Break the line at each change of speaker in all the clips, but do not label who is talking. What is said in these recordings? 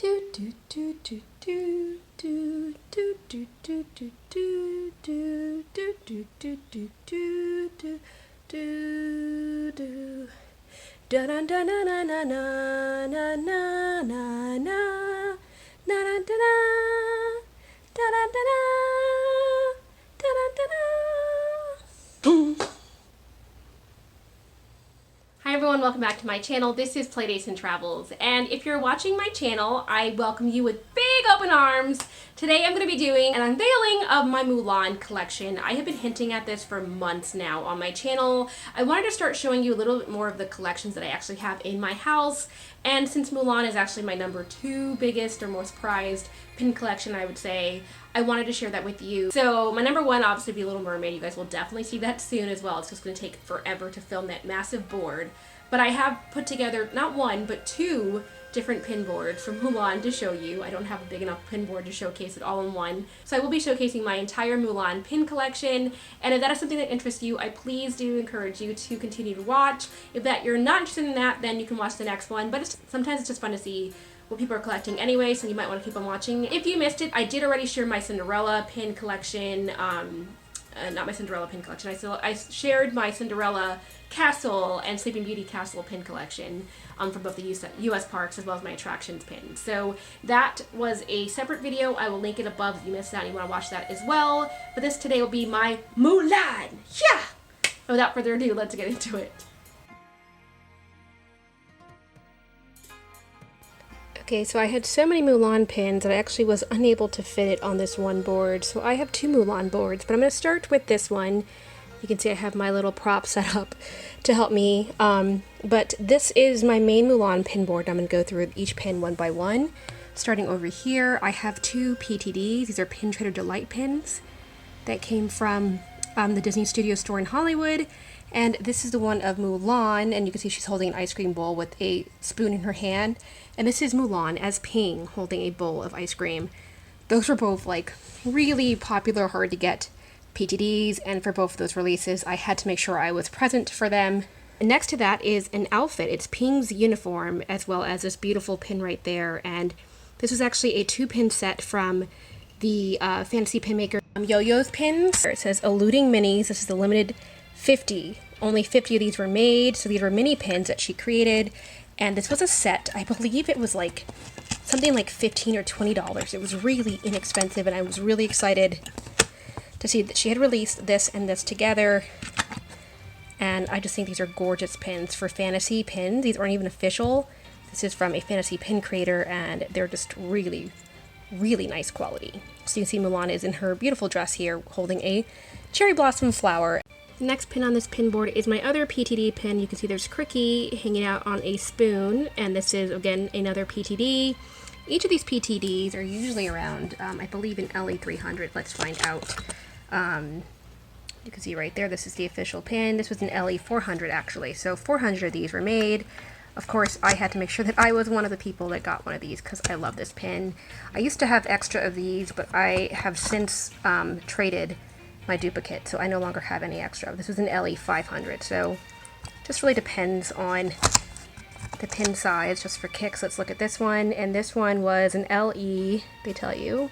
Do do do do do do do do do do do do do do do do do do do do. Da da da na na na na na na na na na da da da da da da da da da. Boom. Hi everyone, welcome back to my channel. This is Playdates and Travels, and if you're watching my channel, I welcome you with big open arms. Today I'm going to be doing an unveiling of my Mulan collection. I have been hinting at this for months now on my channel. I wanted to start showing you a little bit more of the collections that I actually have in my house, and since Mulan is actually my number 2 biggest or most prized pin collection, I would say, I wanted to share that with you. So my number 1 obviously be Little Mermaid. You guys will definitely see that soon as well. It's just going to take forever to film that massive board. But I have put together not 1, but 2 different pin boards from Mulan to show you. I don't have a big enough pin board to showcase it all in one. So I will be showcasing my entire Mulan pin collection. And if that is something that interests you, I please do encourage you to continue to watch. If that you're not interested in that, then you can watch the next one. But sometimes it's just fun to see what people are collecting anyway, so you might want to keep on watching. If you missed it, I did already share my Cinderella pin collection, not my Cinderella pin collection, I shared my Cinderella Castle and Sleeping Beauty Castle pin collection from both the US parks as well as my attractions pin. So that was a separate video. I will link it above if you missed out and you want to watch that as well. But this today will be my Mulan! Yeah! And without further ado, let's get into it. Okay, so I had so many Mulan pins that I actually was unable to fit it on this one board. So I have 2 Mulan boards, but I'm going to start with this one. You can see I have my little prop set up to help me. But this is my main Mulan pin board. I'm going to go through each pin one by one. Starting over here, I have 2 PTDs. These are Pin Trader Delight pins that came from the Disney Studio store in Hollywood. And this is the one of Mulan, and you can see she's holding an ice cream bowl with a spoon in her hand. And this is Mulan as Ping holding a bowl of ice cream. Those were both like really popular, hard to get PTDs, and for both of those releases I had to make sure I was present for them. And next to that is an outfit. It's Ping's uniform as well as this beautiful pin right there, and this was actually a 2-pin set from the Fantasy Pin Maker Yo-Yo's pins. It says Eluding Minis. This is the limited 50. Only 50 of these were made, so these were mini pins that she created. And this was a set. I believe it was like something like $15 or $20. It was really inexpensive, and I was really excited to see that she had released this and this together. And I just think these are gorgeous pins for fantasy pins. These aren't even official. This is from a fantasy pin creator, and they're just really, really nice quality. So you can see Mulan is in her beautiful dress here holding a cherry blossom flower. The next pin on this pin board is my other PTD pin. You can see there's Cricky hanging out on a spoon, and this is again another PTD. Each of these PTDs are usually around, I believe, an LE 300. Let's find out. You can see right there, this is the official pin. This was an LE 400 actually, so 400 of these were made. Of course, I had to make sure that I was one of the people that got one of these because I love this pin. I used to have extra of these, but I have since traded my duplicate, so I no longer have any extra. This was an LE 500, so just really depends on the pin size. Just for kicks, let's look at this one, and this one was an LE, they tell you,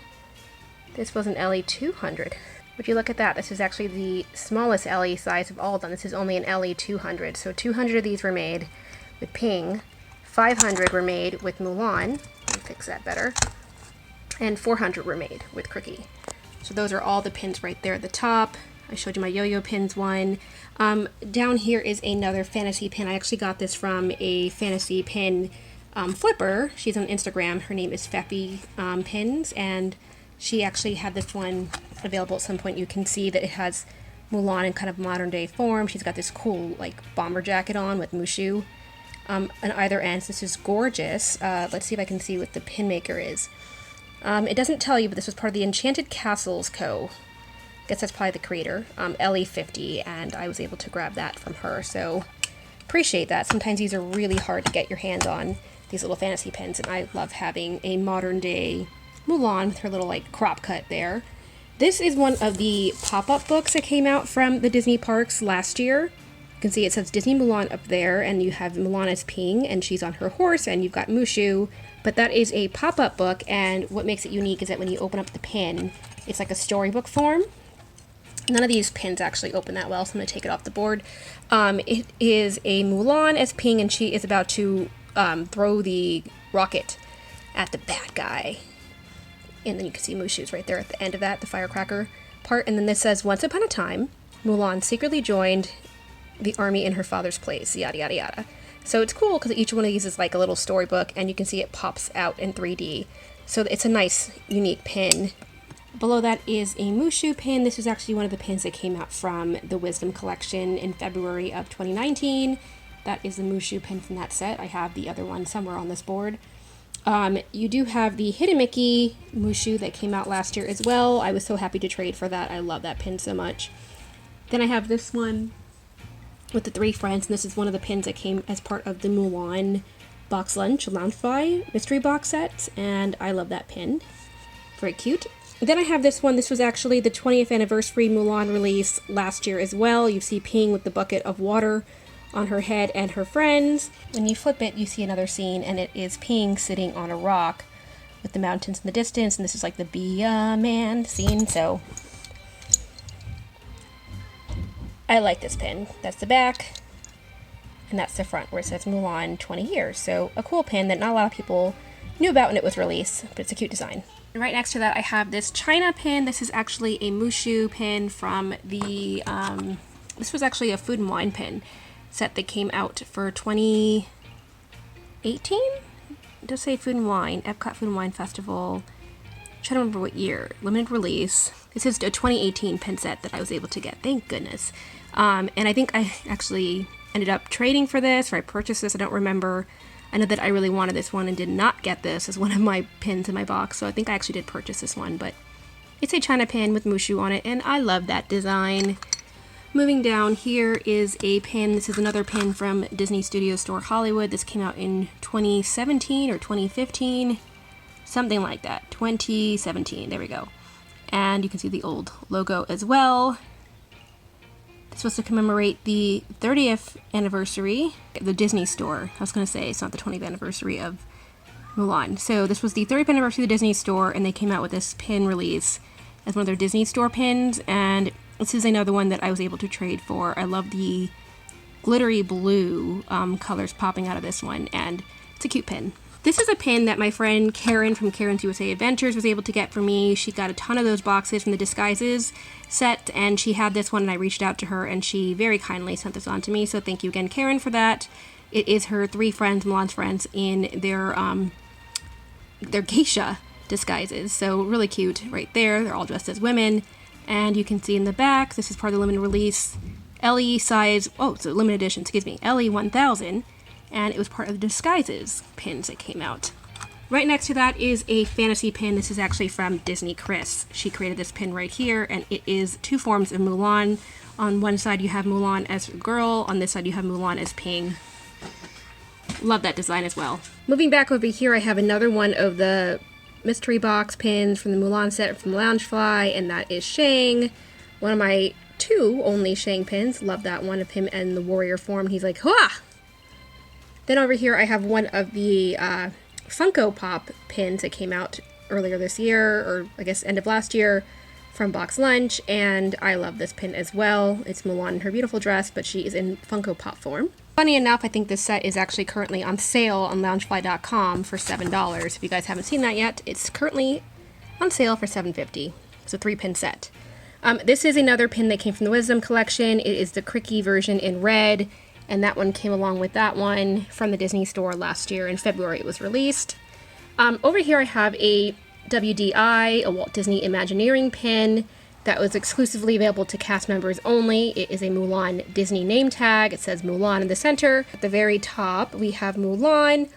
this was an LE 200. Would you look at that? This is actually the smallest LE size of all of them. This is only an LE 200, so 200 of these were made with Ping, 500 were made with Mulan, let me fix that better, and 400 were made with Cricky. So those are all the pins right there at the top. I showed you my yo-yo pins one. Down here is another fantasy pin. I actually got this from a fantasy pin flipper. She's on Instagram. Her name is Feppy Pins, and she actually had this one available at some point. You can see that it has Mulan in kind of modern day form. She's got this cool like bomber jacket on with Moo Shu on either end. This is gorgeous. Let's see if I can see what the pin maker is. It doesn't tell you, but this was part of the Enchanted Castles Co. I guess that's probably the creator, LE 50, and I was able to grab that from her, so appreciate that. Sometimes these are really hard to get your hands on, these little fantasy pins, and I love having a modern day Mulan with her little like crop cut there. This is one of the pop-up books that came out from the Disney parks last year. You can see it says Disney Mulan up there, and you have Mulan as Ping, and she's on her horse, and you've got Moo Shu But that is a pop-up book, and what makes it unique is that when you open up the pin, it's like a storybook form. None of these pins actually open that well, so I'm going to take it off the board. It is a Mulan as Ping, and she is about to throw the rocket at the bad guy. And then you can see Mushu's right there at the end of that, the firecracker part. And then this says, once upon a time, Mulan secretly joined the army in her father's place, yada, yada, yada. So it's cool because each one of these is like a little storybook, and you can see it pops out in 3D. So it's a nice, unique pin. Below that is a Moo Shu Pin. This is actually one of the pins that came out from the Wisdom Collection in February of 2019. That is the Moo Shu Pin from that set. I have the other one somewhere on this board. You do have the Hidden Mickey Moo Shu that came out last year as well. I was so happy to trade for that. I love that pin so much. Then I have this one with the 3 friends, and this is one of the pins that came as part of the Mulan Box Lunch Loungefly mystery box set, and I love that pin. Very cute. Then I have this one. This was actually the 20th anniversary Mulan release last year as well. You see Ping with the bucket of water on her head and her friends. When you flip it, you see another scene, and it is Ping sitting on a rock with the mountains in the distance, and this is like the Be a Man scene, so I like this pin. That's the back, and that's the front where it says Mulan 20 years. So a cool pin that not a lot of people knew about when it was released, but it's a cute design. And right next to that I have this China pin. This is actually a Moo Shu pin from the, this was actually a Food and Wine pin set that came out for 2018? It does say Food and Wine, Epcot Food and Wine Festival. I'm trying to remember what year. Limited release. This is a 2018 pin set that I was able to get, thank goodness. And I think I actually ended up trading for this, or I purchased this, I don't remember. I know that I really wanted this one and did not get this as one of my pins in my box, so I think I actually did purchase this one, but it's a China pin with Moo Shu on it, and I love that design. Moving down, here is a pin. This is another pin from Disney Studio Store Hollywood. This came out in 2017 or 2015, something like that. 2017, there we go. And you can see the old logo as well. It's supposed to commemorate the 30th anniversary of the Disney Store. I was going to say it's not the 20th anniversary of Mulan. So this was the 30th anniversary of the Disney Store, and they came out with this pin release as one of their Disney Store pins, and this is another one that I was able to trade for. I love the glittery blue colors popping out of this one, and it's a cute pin. This is a pin that my friend Karen from Karen's USA Adventures was able to get for me. She got a ton of those boxes from the Disguises set, and she had this one, and I reached out to her, and she very kindly sent this on to me, so thank you again, Karen, for that. It is her 3 friends, Mulan's friends, in their geisha disguises, so really cute right there. They're all dressed as women, and you can see in the back, this is part of the limited release, LE size, oh, it's a limited edition, excuse me, LE 1000, and it was part of the Disguises pins that came out. Right next to that is a fantasy pin. This is actually from Disney Chris. She created this pin right here, and it is 2 forms of Mulan. On one side you have Mulan as a girl, on this side you have Mulan as Ping. Love that design as well. Moving back over here, I have another one of the mystery box pins from the Mulan set from Loungefly, and that is Shang. One of my 2 only Shang pins. Love that one of him in the warrior form. He's like, hua! Then over here I have one of the Funko Pop pins that came out earlier this year, or I guess end of last year, from Box Lunch, and I love this pin as well. It's Mulan in her beautiful dress, but she is in Funko Pop form. Funny enough, I think this set is actually currently on sale on loungefly.com for $7. If you guys haven't seen that yet, it's currently on sale for $7.50. It's a 3-pin set. This is another pin that came from the Wisdom Collection. It is the Cricky version in red, and that one came along with that one from the Disney Store last year. In February it was released. Over here I have a WDI, a Walt Disney Imagineering pin that was exclusively available to cast members only. It is a Mulan Disney name tag. It says Mulan in the center. At the very top we have Mulan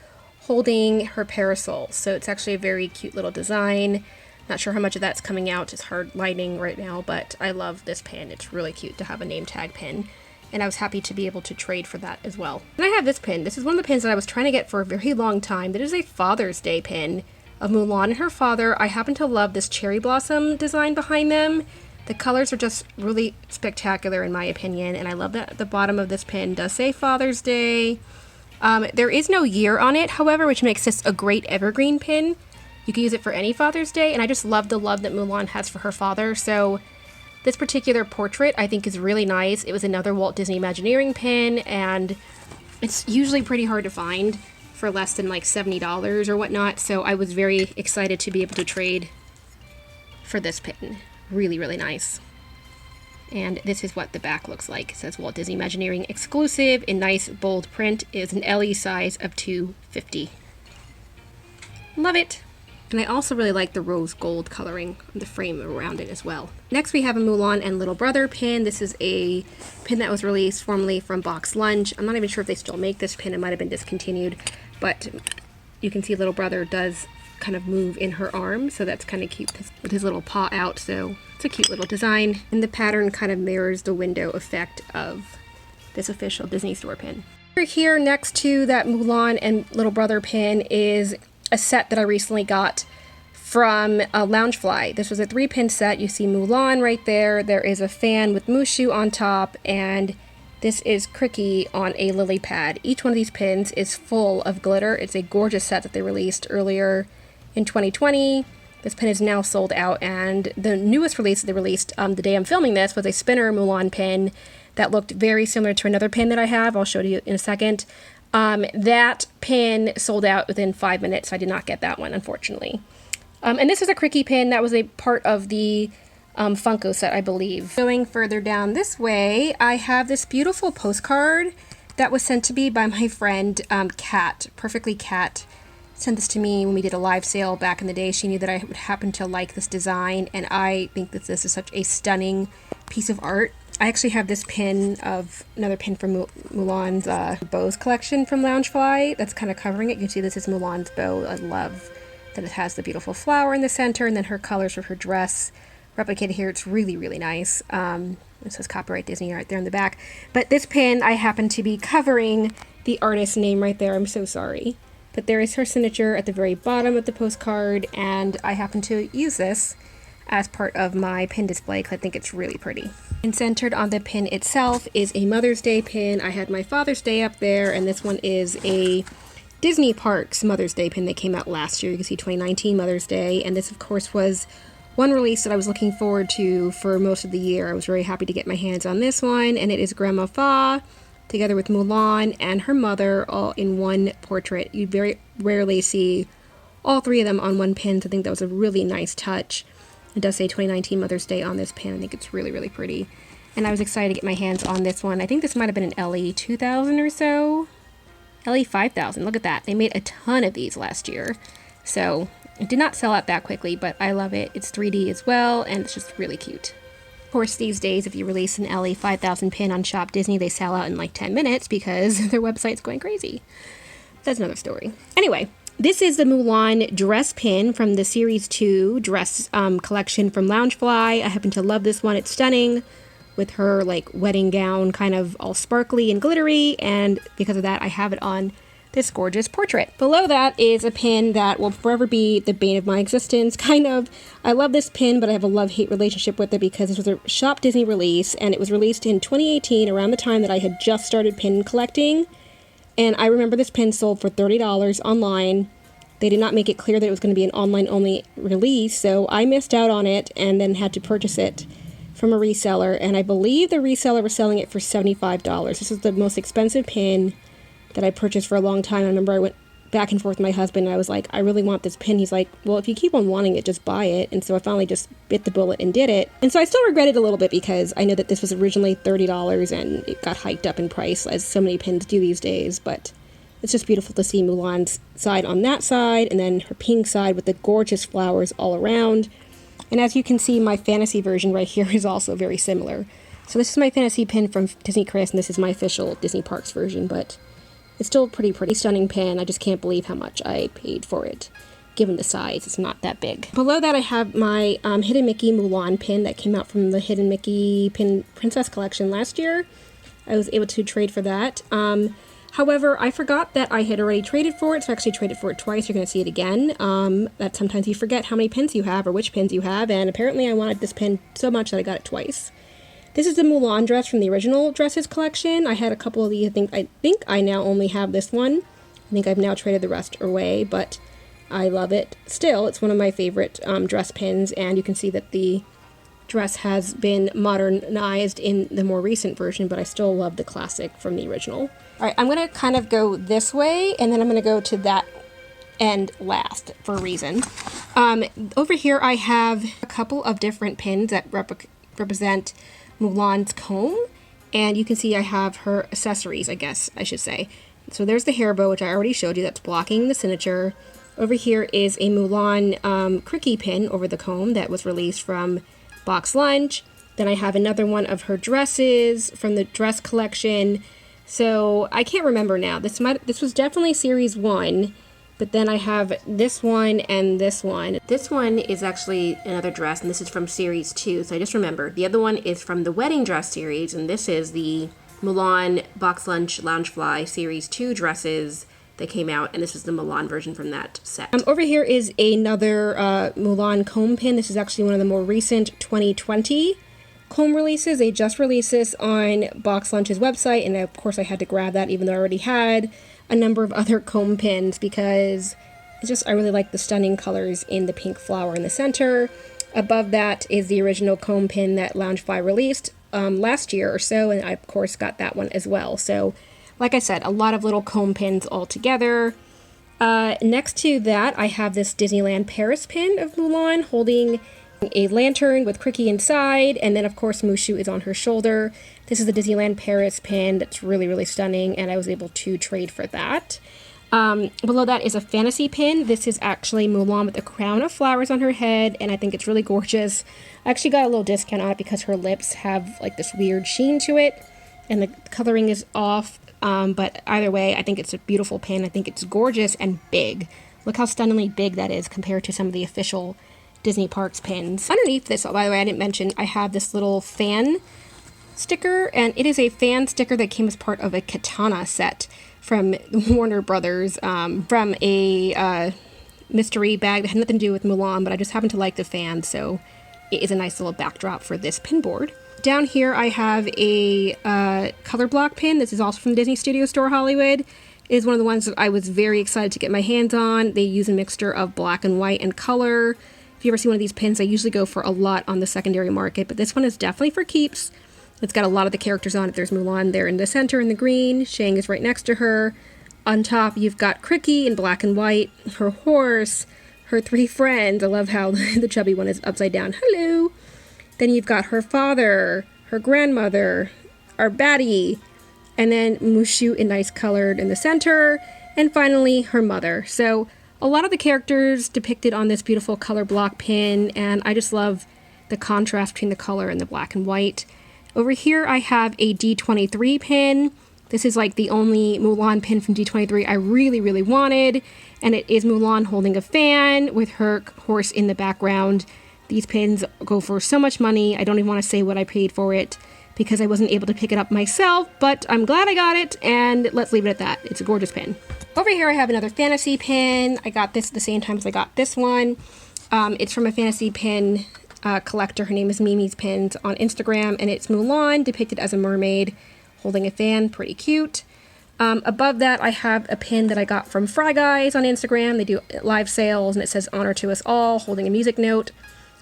holding her parasol. So it's actually a very cute little design. Not sure how much of that's coming out. It's hard lighting right now, but I love this pin. It's really cute to have a name tag pin, and I was happy to be able to trade for that as well. And I have this pin. This is one of the pins that I was trying to get for a very long time. That is a Father's Day pin of Mulan and her father. I happen to love this cherry blossom design behind them. The colors are just really spectacular in my opinion, and I love that the bottom of this pin does say Father's Day. There is no year on it, however, which makes this a great evergreen pin. You can use it for any Father's Day, and I just love the love that Mulan has for her father, so this particular portrait I think is really nice. It was another Walt Disney Imagineering pin, and it's usually pretty hard to find for less than like $70 or whatnot, so I was very excited to be able to trade for this pin. Really, really nice. And this is what the back looks like. It says Walt Disney Imagineering exclusive in nice bold print. It is an LE size of 250. Love it! And I also really like the rose gold coloring on the frame around it as well. Next we have a Mulan and Little Brother pin. This is a pin that was released formerly from Box Lunch. I'm not even sure if they still make this pin. It might have been discontinued. But you can see Little Brother does kind of move in her arm, so that's kind of cute with his little paw out, so it's a cute little design. And the pattern kind of mirrors the window effect of this official Disney Store pin. Here next to that Mulan and Little Brother pin is a set that I recently got from Loungefly. This was a 3-pin set. You see Mulan right there. There is a fan with Moo Shu on top, and this is Cricky on a lily pad. Each one of these pins is full of glitter. It's a gorgeous set that they released earlier in 2020. This pin is now sold out, and the newest release that they released the day I'm filming this was a spinner Mulan pin that looked very similar to another pin that I have. I'll show you in a second. That pin sold out within 5 minutes. I did not get that one, unfortunately. And this is a Cricky pin that was a part of the Funko set, I believe. Going further down this way, I have this beautiful postcard that was sent to me by my friend Kat. Perfectly Kat sent this to me when we did a live sale back in the day. She knew that I would happen to like this design, and I think that this is such a stunning piece of art. I actually have this pin of another pin from Mulan's bows collection from Loungefly that's kind of covering it. You can see this is Mulan's bow. I love that it has the beautiful flower in the center, and then her colors of her dress replicated here. It's really, really nice. It says copyright Disney right there in the back. But this pin, I happen to be covering the artist's name right there. I'm so sorry. But there is her signature at the very bottom of the postcard, and I happen to use this as part of my pin display because I think it's really pretty. And centered on the pin itself is a Mother's Day pin. I had my Father's Day up there, and this one is a Disney Parks Mother's Day pin that came out last year. You can see 2019 Mother's Day, and this of course was one release that I was looking forward to for most of the year. I was very happy to get my hands on this one, and it is Grandma Fa together with Mulan and her mother all in one portrait. You very rarely see all three of them on one pin, so I think that was a really nice touch. It does say 2019 Mother's Day on this pin. I think it's really, really pretty. And I was excited to get my hands on this one. I think this might have been an LE 2000 or so. LE 5000, look at that. They made a ton of these last year. So it did not sell out that quickly, but I love it. It's 3D as well, and it's just really cute. Of course, these days, if you release an LE 5000 pin on Shop Disney, they sell out in like 10 minutes because their website's going crazy. That's another story. Anyway, this is the Mulan Dress Pin from the Series 2 dress collection from Loungefly. I happen to love this one. It's stunning with her like wedding gown kind of all sparkly and glittery, and because of that, I have it on this gorgeous portrait. Below that is a pin that will forever be the bane of my existence, kind of. I love this pin, but I have a love-hate relationship with it because this was a Shop Disney release, and it was released in 2018, around the time that I had just started pin collecting. And I remember this pin sold for $30 online. They did not make it clear that it was going to be an online-only release, so I missed out on it and then had to purchase it from a reseller, and I believe the reseller was selling it for $75. This is the most expensive pin that I purchased for a long time. I remember I went back and forth with my husband, and I was like, I really want this pin. He's like, well, if you keep on wanting it, just buy it. And so I finally just bit the bullet and did it. And so I still regret it a little bit because I know that this was originally $30 and it got hiked up in price, as so many pins do these days. But it's just beautiful to see Mulan's side on that side, and then her pink side with the gorgeous flowers all around. And as you can see, my fantasy version right here is also very similar. So this is my fantasy pin from Disney Chris, and this is my official Disney Parks version, but it's still a pretty stunning pin. I just can't believe how much I paid for it, given the size. It's not that big. Below that, I have my Hidden Mickey Mulan pin that came out from the Hidden Mickey Pin Princess Collection last year. I was able to trade for that. However, I forgot that I had already traded for it, so I actually traded for it twice. You're going to see it again. That sometimes you forget how many pins you have or which pins you have, and apparently I wanted this pin so much that I got it twice. This is the Mulan dress from the original dresses collection. I had a couple of these. I think I now only have this one. I think I've now traded the rest away, but I love it still. It's one of my favorite dress pins, and you can see that the dress has been modernized in the more recent version, but I still love the classic from the original. All right, I'm going to kind of go this way, and then I'm going to go to that end last for a reason. Over here I have a couple of different pins that represent Mulan's comb, and you can see I have her accessories, I guess I should say. So there's the hair bow, which I already showed you, that's blocking the signature. Over here is a Mulan Cricky pin over the comb that was released from Box Lunch. Then I have another one of her dresses from the dress collection. So I can't remember now. This was definitely series 1, but then I have this one and this one. This one is actually another dress, and this is from series 2. So I just remembered. The other one is from the wedding dress series, and this is the Mulan Box Lunch Loungefly series 2 dresses that came out, and this is the Mulan version from that set. Over here is another Mulan comb pin. This is actually one of the more recent 2020 comb releases. They just released this on Box Lunch's website, and of course I had to grab that even though I already had a number of other comb pins because I really like the stunning colors in the pink flower in the center. Above that is the original comb pin that Loungefly released last year or so, and I of course got that one as well. So like I said, a lot of little comb pins all together. Next to that, I have this Disneyland Paris pin of Mulan holding a lantern with Cricky inside, and then of course Moo Shu is on her shoulder. This is the Disneyland Paris pin that's really, really stunning, and I was able to trade for that. Below that is a fantasy pin. This is actually Mulan with a crown of flowers on her head, and I think it's really gorgeous. I actually got a little discount on it because her lips have like this weird sheen to it, and the coloring is off. But either way, I think it's a beautiful pin. I think it's gorgeous and big. Look how stunningly big that is compared to some of the official Disney Parks pins. Underneath this, by the way, I didn't mention, I have this little fan sticker, and it is a fan sticker that came as part of a katana set from Warner Brothers, from a mystery bag that had nothing to do with Mulan, but I just happened to like the fan, so it is a nice little backdrop for this pin board. Down here I have a color block pin. This is also from Disney Studio Store Hollywood. It is one of the ones that I was very excited to get my hands on. They use a mixture of black and white and color. If you ever see one of these pins, I usually go for a lot on the secondary market, but this one is definitely for keeps. It's got a lot of the characters on it. There's Mulan there in the center in the green. Shang is right next to her. On top, you've got Cricky in black and white, her horse, her 3 friends. I love how the chubby one is upside down. Hello! Then you've got her father, her grandmother, our baddie, and then Moo Shu in nice colored in the center, and finally her mother. So a lot of the characters depicted on this beautiful color block pin, and I just love the contrast between the color and the black and white. Over here I have a D23 pin. This is like the only Mulan pin from D23 I really, really wanted, and it is Mulan holding a fan with her horse in the background. These pins go for so much money. I don't even want to say what I paid for it because I wasn't able to pick it up myself, but I'm glad I got it, and let's leave it at that. It's a gorgeous pin. Over here I have another fantasy pin. I got this at the same time as I got this one. It's from a fantasy pin collector. Her name is Mimi's Pins on Instagram, and it's Mulan depicted as a mermaid holding a fan. Pretty cute. Above that I have a pin that I got from Fry Guys on Instagram. They do live sales, and it says "Honor to Us All," holding a music note.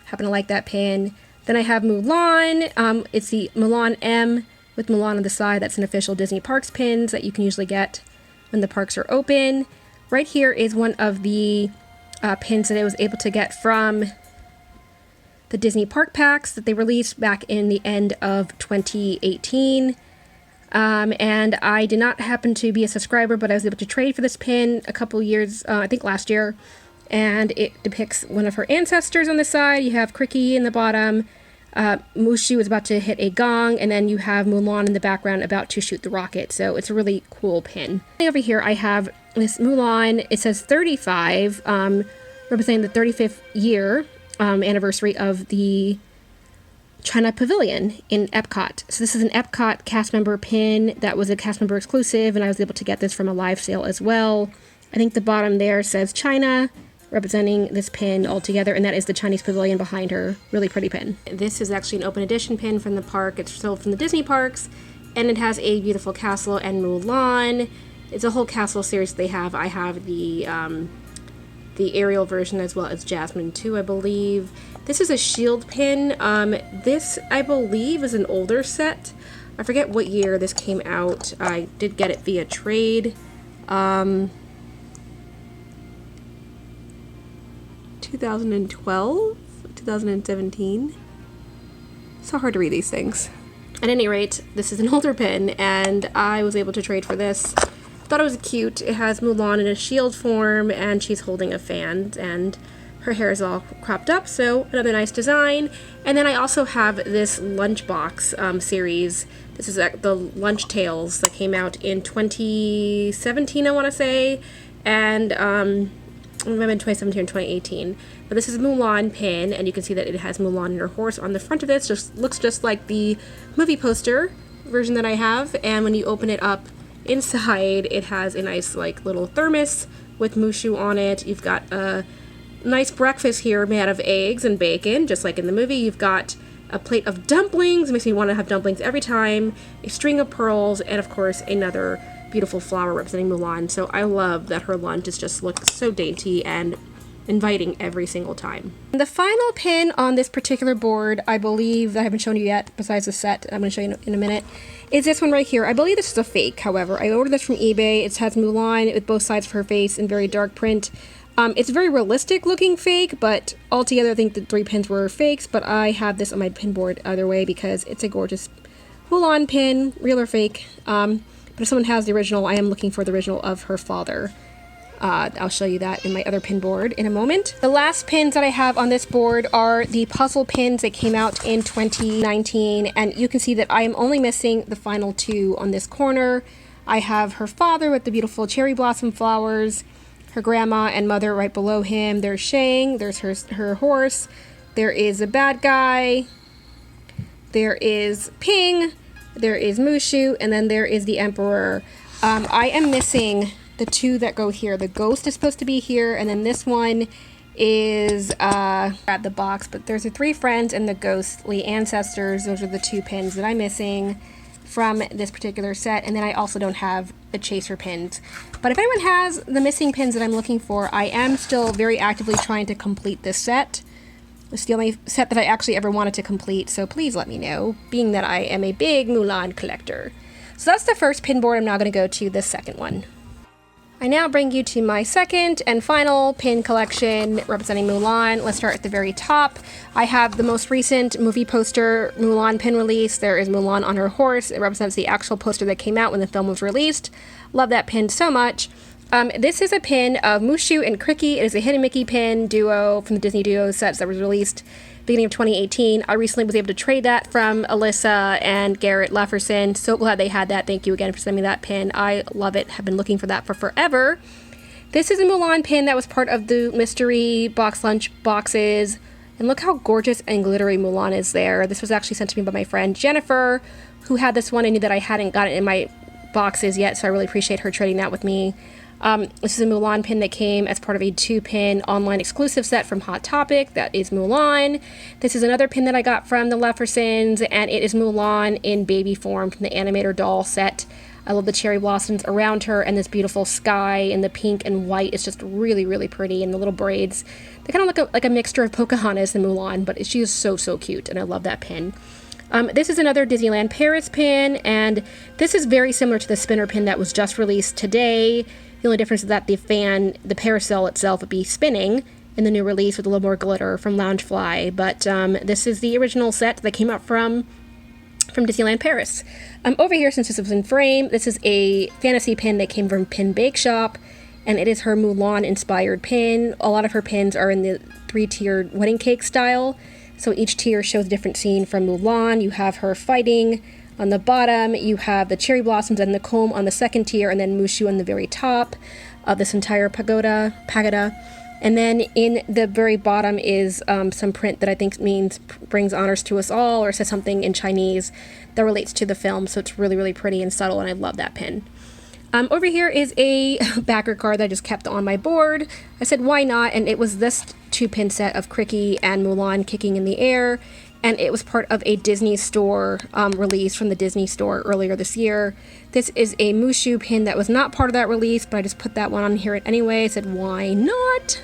Happen to like that pin. Then I have Mulan. It's the Mulan M with Mulan on the side. That's an official Disney Parks pins that you can usually get when the parks are open. Right here is one of the pins that I was able to get from the Disney Park packs that they released back in the end of 2018. And I did not happen to be a subscriber, but I was able to trade for this pin a couple years, I think last year. And it depicts one of her ancestors on the side. You have Cricky in the bottom. Moo Shu is about to hit a gong, and then you have Mulan in the background about to shoot the rocket. So it's a really cool pin. Over here I have this Mulan. It says 35, representing the 35th year anniversary of the China Pavilion in Epcot. So this is an Epcot cast member pin that was a cast member exclusive, and I was able to get this from a live sale as well. I think the bottom there says China, representing this pin all together, and that is the Chinese pavilion behind her. Really pretty pin. This is actually an open edition pin from the park. It's sold from the Disney parks, and it has a beautiful castle and Mulan. It's a whole castle series they have. I have the Ariel version as well as Jasmine too, I believe. This is a shield pin. This, I believe, is an older set. I forget what year this came out. I did get it via trade. 2012? 2017? So hard to read these things. At any rate, this is an older pin, and I was able to trade for this. Thought it was cute. It has Mulan in a shield form, and she's holding a fan, and her hair is all cropped up, so another nice design. And then I also have this lunchbox series. This is the Lunch Tales that came out in 2017, I want to say, and maybe in 2017 or 2018. But this is a Mulan pin, and you can see that it has Mulan and her horse on the front of this. Just looks just like the movie poster version that I have. And when you open it up inside, it has a nice like little thermos with Moo Shu on it. You've got a nice breakfast here made out of eggs and bacon, just like in the movie. You've got a plate of dumplings. It makes me want to have dumplings every time. A string of pearls, and of course another beautiful flower representing Mulan. So I love that her lunch is just looks so dainty and inviting every single time. The final pin on this particular board, I believe, that I haven't shown you yet, besides the set I'm going to show you in a minute, is this one right here. I believe this is a fake, however. I ordered this from eBay. It has Mulan with both sides of her face in very dark print. It's a very realistic looking fake, but altogether I think the 3 pins were fakes, but I have this on my pin board either way because it's a gorgeous Mulan pin, real or fake. But if someone has the original, I am looking for the original of her father. I'll show you that in my other pin board in a moment. The last pins that I have on this board are the puzzle pins that came out in 2019, and you can see that I am only missing the final 2 on this corner. I have her father with the beautiful cherry blossom flowers, her grandma and mother right below him. There's Shang, there's her horse, there is a bad guy, there is Ping, there is Moo Shu, and then there is the Emperor. I am missing the 2 that go here. The ghost is supposed to be here, and then this one is at the box, but there's the 3 friends and the ghostly ancestors. Those are the 2 pins that I'm missing from this particular set, and then I also don't have the chaser pins. But if anyone has the missing pins that I'm looking for, I am still very actively trying to complete this set. It's the only set that I actually ever wanted to complete, so please let me know, being that I am a big Mulan collector. So that's the first pin board. I'm now going to go to the second one. I now bring you to my second and final pin collection representing Mulan. Let's start at the very top. I have the most recent movie poster Mulan pin release. There is Mulan on her horse. It represents the actual poster that came out when the film was released. Love that pin so much. This is a pin of Moo Shu and Cricky. It is a Hidden Mickey pin duo from the Disney Duo sets that was released beginning of 2018. I recently was able to trade that from Alyssa and Garrett Lefferson. So glad they had that. Thank you again for sending me that pin. I love it. Have been looking for that for forever. This is a Mulan pin that was part of the mystery box lunch boxes. And look how gorgeous and glittery Mulan is there. This was actually sent to me by my friend Jennifer, who had this one. I knew that I hadn't got it in my boxes yet, so I really appreciate her trading that with me. This is a Mulan pin that came as part of a 2-pin online exclusive set from Hot Topic. That is Mulan. This is another pin that I got from the Leffersons, and it is Mulan in baby form from the Animator doll set. I love the cherry blossoms around her and this beautiful sky and the pink and white. It's just really, really pretty, and the little braids. They kind of look like a mixture of Pocahontas and Mulan, but she is so, so cute, and I love that pin. This is another Disneyland Paris pin, and this is very similar to the spinner pin that was just released today. The only difference is that the parasol itself would be spinning in the new release with a little more glitter from Loungefly. But this is the original set that came out from Disneyland Paris. Over here, since this was in frame, this is a fantasy pin that came from Pin Bake Shop, and it is her Mulan Inspired Pin. A lot of her pins are in the 3-tiered wedding cake style. So each tier shows a different scene from Mulan. You have her fighting on the bottom, you have the cherry blossoms and the comb on the second tier, and then Moo Shu on the very top of this entire pagoda. And then in the very bottom is some print that I think means brings honors to us all, or says something in Chinese that relates to the film. So it's really, really pretty and subtle, and I love that pin. Over here is a backer card that I just kept on my board. I said, why not? And it was this 2-pin set of Cricky and Mulan kicking in the air. And it was part of a Disney store release from the Disney store earlier this year. This is a Moo Shu pin that was not part of that release, but I just put that one on here anyway. I said, why not?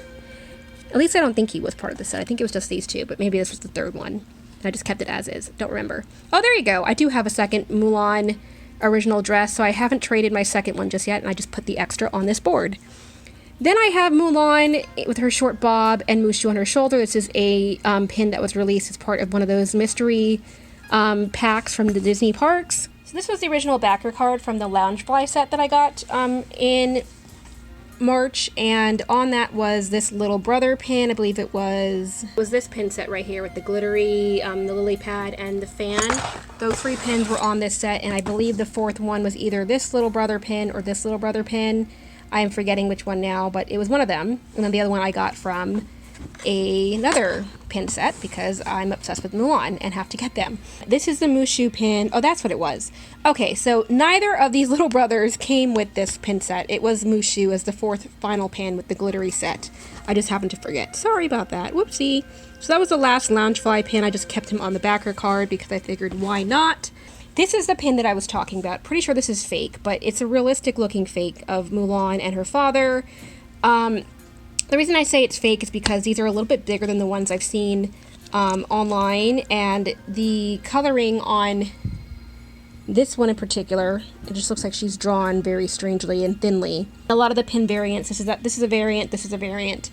At least I don't think he was part of the set. I think it was just these two, but maybe this was the third one. I just kept it as is. Don't remember. Oh, there you go. I do have a second Mulan original dress, so I haven't traded my second one just yet, and I just put the extra on this board. Then I have Mulan with her short bob and Moo Shu on her shoulder. This is a pin that was released as part of one of those mystery packs from the Disney parks. So this was the original backer card from the Loungefly set that I got in March, and on that was this little brother pin. I believe it was this pin set right here with the glittery, the lily pad, and the fan. Those 3 pins were on this set, and I believe the 4th one was either this little brother pin or this little brother pin. I am forgetting which one now, but it was one of them. And then the other one I got from another pin set because I'm obsessed with Mulan and have to get them. This is the Moo Shu pin. Oh, that's what it was. Okay, so neither of these little brothers came with this pin set. It was Moo Shu as the 4th final pin with the glittery set. I just happened to forget. Sorry about that. Whoopsie. So that was the last Loungefly pin. I just kept him on the backer card because I figured why not? This is the pin that I was talking about. Pretty sure this is fake, but it's a realistic looking fake of Mulan and her father. The reason I say it's fake is because these are a little bit bigger than the ones I've seen online, and the coloring on this one in particular, it just looks like she's drawn very strangely and thinly. A lot of the pin variants, this is a variant, this is a variant,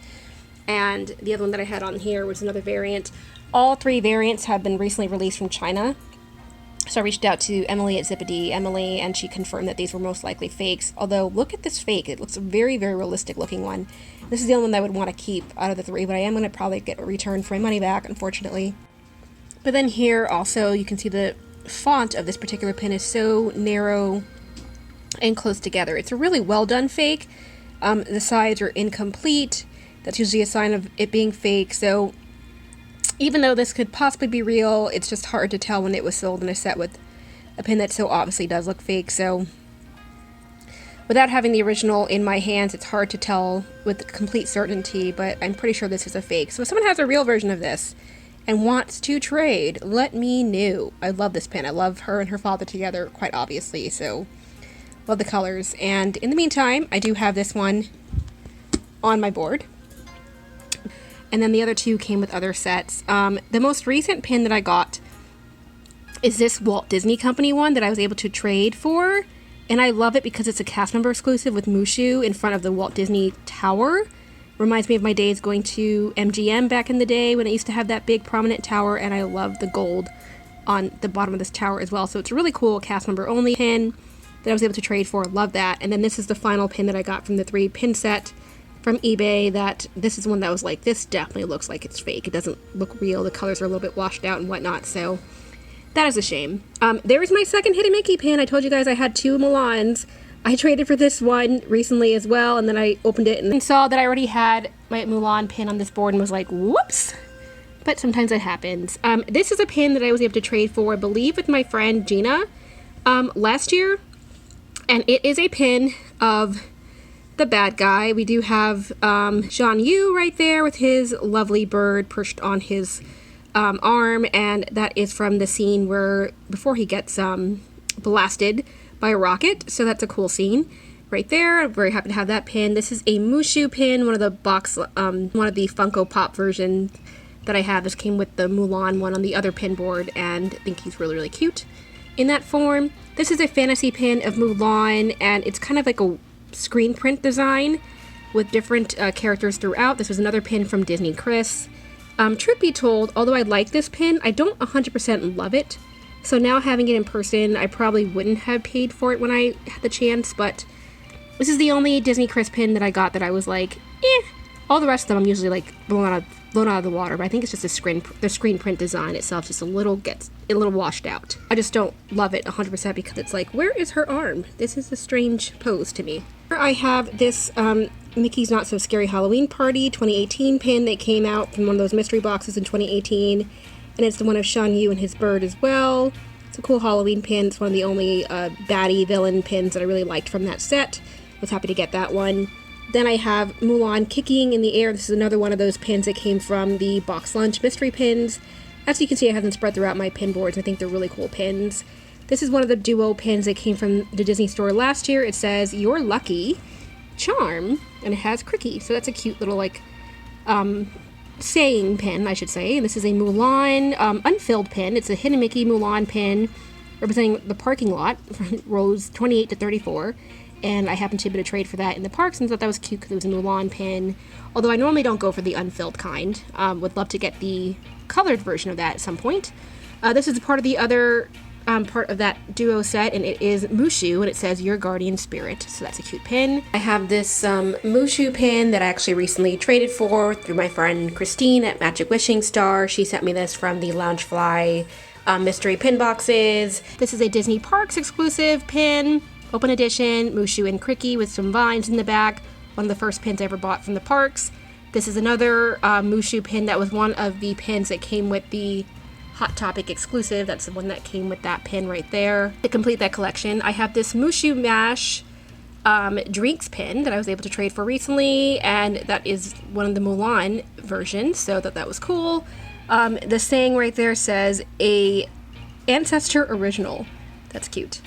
and the other one that I had on here was another variant. All 3 variants have been recently released from China. So I reached out to Emily at Zippity, and she confirmed that these were most likely fakes. Although, look at this fake. It looks a very, very realistic looking one. This is the only one that I would want to keep out of the 3, but I am going to probably get a return for my money back, unfortunately. But then here also, you can see the font of this particular pin is so narrow and close together. It's a really well done fake. The sides are incomplete. That's usually a sign of it being fake. So even though this could possibly be real, it's just hard to tell when it was sold in a set with a pin that so obviously does look fake. So without having the original in my hands, it's hard to tell with complete certainty, but I'm pretty sure this is a fake. So if someone has a real version of this and wants to trade, let me know. I love this pin. I love her and her father together, quite obviously, so love the colors. And in the meantime, I do have this one on my board. And then the other 2 came with other sets. The most recent pin that I got is this Walt Disney Company one that I was able to trade for. And I love it because it's a cast member exclusive with Moo Shu in front of the Walt Disney Tower. Reminds me of my days going to MGM back in the day when it used to have that big prominent tower, and I love the gold on the bottom of this tower as well. So it's a really cool cast member only pin that I was able to trade for. Love that. And then this is the final pin that I got from the 3 pin set from eBay. That this is one that was like, this definitely looks like it's fake. It doesn't look real. The colors are a little bit washed out and whatnot. So that is a shame. There is my second Hidden Mickey pin. I told you guys I had 2 Mulans. I traded for this one recently as well, and then I opened it and saw that I already had my Mulan pin on this board and was like, whoops. But sometimes it happens. This is a pin that I was able to trade for, I believe, with my friend Gina last year. And it is a pin of the bad guy. We do have Zhang Yu right there with his lovely bird perched on his arm, and that is from the scene where before he gets blasted by a rocket. So that's a cool scene right there. I'm very happy to have that pin. This is a Moo Shu pin, one of the Funko Pop versions that I have. This came with the Mulan one on the other pin board, and I think he's really, really cute in that form. This is a fantasy pin of Mulan, and it's kind of like a screen print design with different characters throughout. This was another pin from Disney Chris. Truth be told, although I like this pin, I don't 100% love it. So now having it in person, I probably wouldn't have paid for it when I had the chance, but this is the only Disney Chris pin that I got that I was like, eh. All the rest of them I'm usually like blown out of the water, but I think it's just the screen print design itself just gets a little washed out. I just don't love it 100% because it's like, where is her arm? This is a strange pose to me. Here I have this Mickey's Not So Scary Halloween Party 2018 pin that came out from one of those mystery boxes in 2018. And it's the one of Shang Yu and his bird as well. It's a cool Halloween pin. It's one of the only baddie villain pins that I really liked from that set. Was happy to get that one. Then I have Mulan kicking in the air. This is another one of those pins that came from the Box Lunch mystery pins. As you can see, I have them spread throughout my pin boards. I think they're really cool pins. This is one of the duo pins that came from the Disney store last year. It says, "You're lucky, charm," and it has Cricky. So that's a cute little, like, saying pin, I should say. And this is a Mulan unfilled pin. It's a Hidden Mickey Mulan pin representing the parking lot from rows 28 to 34. And I happened to be able to trade for that in the parks and thought that was cute because it was a Mulan pin. Although I normally don't go for the unfilled kind. Would love to get the colored version of that at some point. This is part of the other part of that duo set, and it is Moo Shu, and it says "Your Guardian Spirit." So that's a cute pin. I have this Moo Shu pin that I actually recently traded for through my friend Christine at Magic Wishing Star. She sent me this from the Loungefly mystery pin boxes. This is a Disney Parks exclusive pin. Open edition, Moo Shu and Cricky with some vines in the back. One of the first pins I ever bought from the parks. This is another Moo Shu pin that was one of the pins that came with the Hot Topic exclusive. That's the one that came with that pin right there. To complete that collection, I have this Moo Shu Mash drinks pin that I was able to trade for recently, and that is one of the Mulan versions, so that was cool. The saying right there says, "A Ancestor Original." That's cute.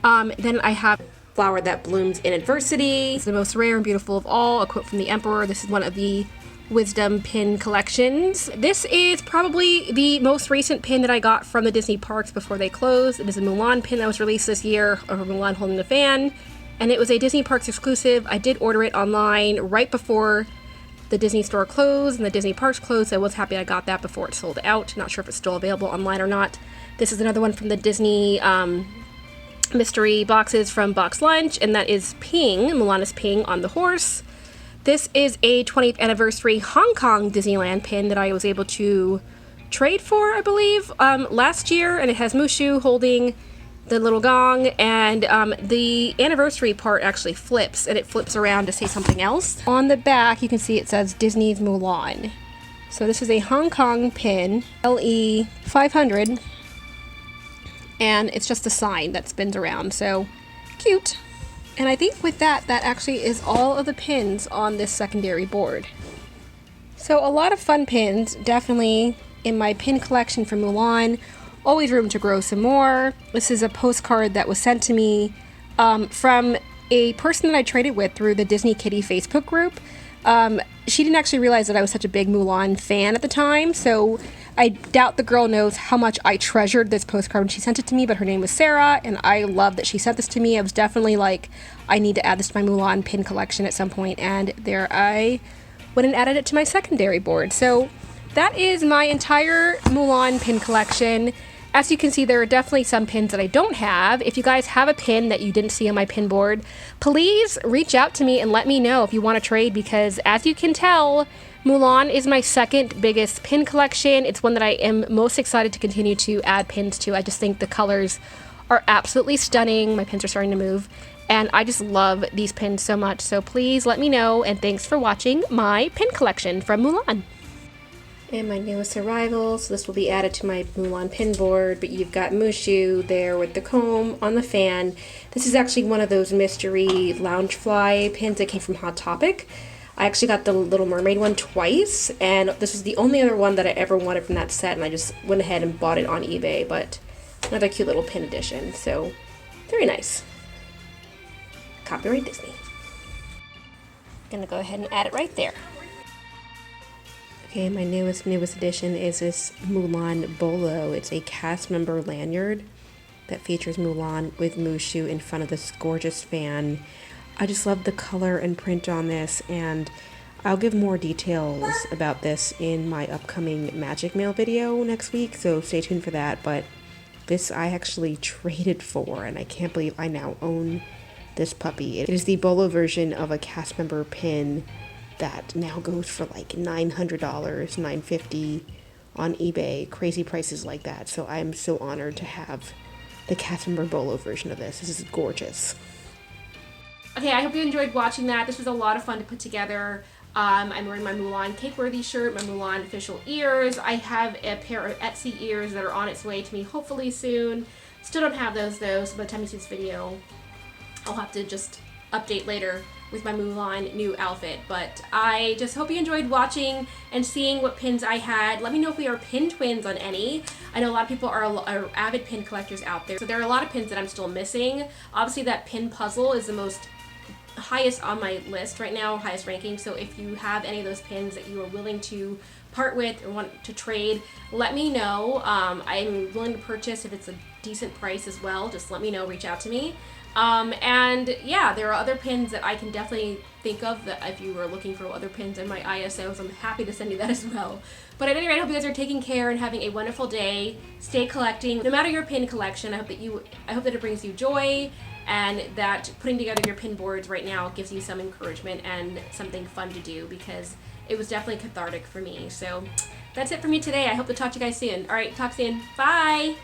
Then I have "Flower That Blooms in Adversity." It's the most rare and beautiful of all. A quote from the Emperor. This is one of the Wisdom pin collections. This is probably the most recent pin that I got from the Disney parks before they closed. It is a Mulan pin that was released this year, of Mulan holding the fan, and it was a Disney parks exclusive. I did order it online right before the Disney store closed and the Disney parks closed, so I was happy I got that before it sold out. Not sure if it's still available online or not. This is another one from the Disney mystery boxes from Box Lunch, and that is Ping, Mulan is Ping on the horse. This is a 20th anniversary Hong Kong Disneyland pin that I was able to trade for, I believe, last year, and it has Moo Shu holding the little gong, and the anniversary part actually flips, and it flips around to say something else. On the back, you can see it says Disney's Mulan. So this is a Hong Kong pin, LE 500, and it's just a sign that spins around, so cute. And I think with that actually is all of the pins on this secondary board. So a lot of fun pins, definitely in my pin collection for Mulan. Always room to grow some more. This is a postcard that was sent to me from a person that I traded with through the Disney Kitty Facebook group. She didn't actually realize that I was such a big Mulan fan at the time, so I doubt the girl knows how much I treasured this postcard when she sent it to me, but her name was Sarah, and I love that she sent this to me. I was definitely like, I need to add this to my Mulan pin collection at some point, and there I went and added it to my secondary board. So that is my entire Mulan pin collection. As you can see, there are definitely some pins that I don't have. If you guys have a pin that you didn't see on my pin board, please reach out to me and let me know if you want to trade, because as you can tell, Mulan is my second biggest pin collection. It's one that I am most excited to continue to add pins to. I just think the colors are absolutely stunning. My pins are starting to move, and I just love these pins so much. So please let me know, and thanks for watching my pin collection from Mulan. And my newest arrival, so this will be added to my Mulan pin board, but you've got Moo Shu there with the comb on the fan. This is actually one of those mystery Loungefly pins that came from Hot Topic. I actually got the Little Mermaid one twice, and this was the only other one that I ever wanted from that set, and I just went ahead and bought it on eBay, but another cute little pin edition, so very nice. Copyright Disney. Gonna go ahead and add it right there. Okay, my newest edition is this Mulan Bolo. It's a cast member lanyard that features Mulan with Moo Shu in front of this gorgeous fan. I just love the color and print on this, and I'll give more details about this in my upcoming Magic Mail video next week, so stay tuned for that. But this I actually traded for, and I can't believe I now own this puppy. It is the Bolo version of a cast member pin that now goes for like $900, $950 on eBay, crazy prices like that. So I'm so honored to have the cast member Bolo version of this. This is gorgeous. Okay, I hope you enjoyed watching that. This was a lot of fun to put together. I'm wearing my Mulan Cake-Worthy shirt, my Mulan official ears. I have a pair of Etsy ears that are on its way to me hopefully soon. Still don't have those though, so by the time you see this video, I'll have to just update later with my Mulan new outfit. But I just hope you enjoyed watching and seeing what pins I had. Let me know if we are pin twins on any. I know a lot of people are avid pin collectors out there, so there are a lot of pins that I'm still missing. Obviously that pin puzzle is the most highest on my list right now, highest ranking, so if you have any of those pins that you are willing to part with or want to trade, let me know. I'm willing to purchase if it's a decent price as well. Just let me know, reach out to me. And yeah, there are other pins that I can definitely think of that if you were looking for other pins in my ISOs, I'm happy to send you that as well. But at any rate, I hope you guys are taking care and having a wonderful day. Stay collecting. No matter your pin collection, I hope that it brings you joy, and that putting together your pin boards right now gives you some encouragement and something fun to do, because it was definitely cathartic for me. So that's it for me today. I hope to talk to you guys soon. All right, talk soon. Bye!